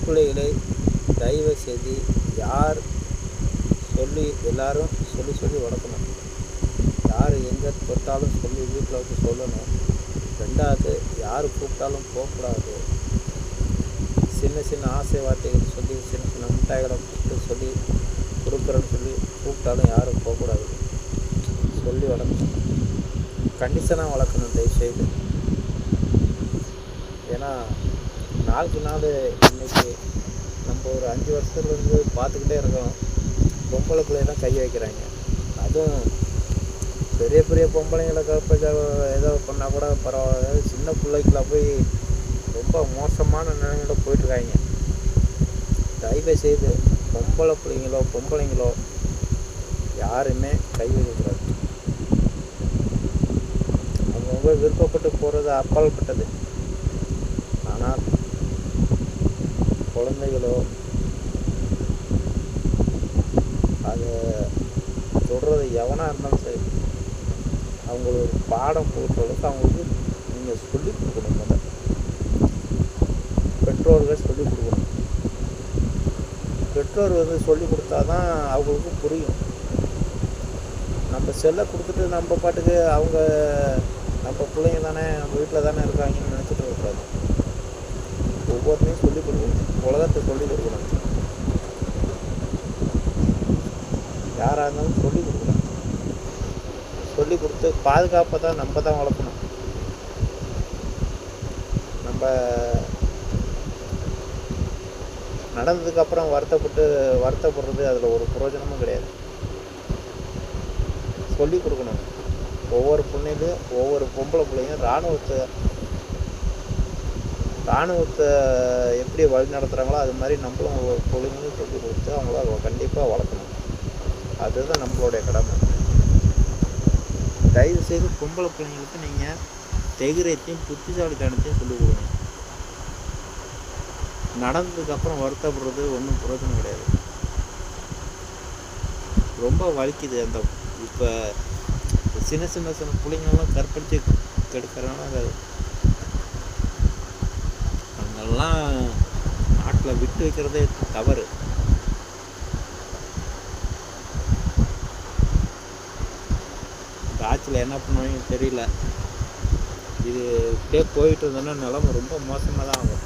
பிள்ளைகளை தயவு செய்து யார் எல்லாரும் சொல்லி வளர்க்கணும். யார் எங்கே தொட்டாலும் சொல்லி வீட்டில் வச்சு சொல்லணும். ரெண்டாவது, யார் கூப்பிட்டாலும் போகக்கூடாது. சின்ன சின்ன ஆசை வார்த்தைகள் சொல்லி சின்ன சின்ன மிட்டாய்களை சொல்லி கொடுக்குறேன்னு சொல்லி கூப்பிட்டாலும் யாரும் போகக்கூடாது. சொல்லி வளர்க்கணும். கண்டிஷனாக வளர்க்கணும் தயவுசெய்து. ஏன்னா நாளுக்கு நாள் இன்றைக்கி நம்ம ஒரு 5 வருஷத்துலேருந்து பார்த்துக்கிட்டே இருக்கோம். பொம்பளை பிள்ளைய தான் கை வைக்கிறாங்க. அதுவும் பெரிய பெரிய பொம்பளைங்களை ஏதோ பண்ணால் கூட பரவாயில்ல. சின்ன பிள்ளைக்கெல்லாம் போய் ரொம்ப மோசமான நிலைமையில போயிட்டுருக்காங்க. தயவு செய்து பொம்பளைங்களோ யாருமே கை வைக்கக்கூடாது. அவங்க விருப்பப்பட்டு போகிறது அப்பாற்பட்டது. ஆனால் குழந்தைகளோ அதை சொல்கிறது எவனாக இருந்தாலும் சரி, அவங்களுக்கு ஒரு பாடம் கொடுக்குற அளவுக்கு அவங்களுக்கு நீங்கள் சொல்லிக் கொடுக்கணும். முதல்ல பெற்றோர்கள் சொல்லிக் கொடுக்கணும். பெற்றோர் சொல்லிக் கொடுத்தா தான் அவங்களுக்கு புரியும். நம்ம செல்லை கொடுத்துட்டு நம்ம பாட்டுக்கு அவங்க நம்ம பிள்ளைங்க தானே, நம்ம வீட்டில் தானே இருக்காங்கன்னு நினச்சிட்டு இருக்கக்கூடாது. ஒவ்வொருத்தையும் சொல்லிக் கொடுக்கணும். உலகத்தை சொல்லிக் கொடுக்கணும். யாராக இருந்தாலும் சொல்லிக் கொடுக்கணும். சொல்லிக் கொடுத்து பாதுகாப்பாக தான் நம்ம தான் வளர்க்கணும். நம்ம நடந்ததுக்கப்புறம் வருத்தப்படுறது அதில் ஒரு பிரயோஜனமும் கிடையாது. சொல்லிக் கொடுக்கணும். ஒவ்வொரு பொண்ணையிலையும் ஒவ்வொரு பொம்பளை பிள்ளைங்க இராணுவத்தை எப்படி வழி நடத்துகிறாங்களோ அது மாதிரி நம்மளும் ஒவ்வொரு பிள்ளைங்களும் சொல்லிக் கொடுத்து அவங்கள கண்டிப்பாக வளர்க்கணும். அதுதான் நம்மளுடைய கடமை. தயவுசெய்து பொம்பளை பிள்ளைங்களுக்கு நீங்கள் தைரியத்தையும் புத்திசாலித்தனத்தையும் சொல்லிக் கொடுங்க. நடந்ததுக்கப்புறம் வருத்தப்படுறது ஒன்றும் பிரயோஜனம் கிடையாது. ரொம்ப வலிக்குது. அந்த இப்போ சின்ன பிள்ளைங்களெல்லாம் கற்பழித்து கெடுக்கிறனால அவங்கெல்லாம் நாட்டில் விட்டு வைக்கிறதே தவறு. இந்த ஆட்சியில் என்ன பண்ணுவாங்கன்னு தெரியல. இது இப்படியே போயிட்டு இருந்தோன்னா நிலைமை ரொம்ப மோசமாக தான் ஆகும்.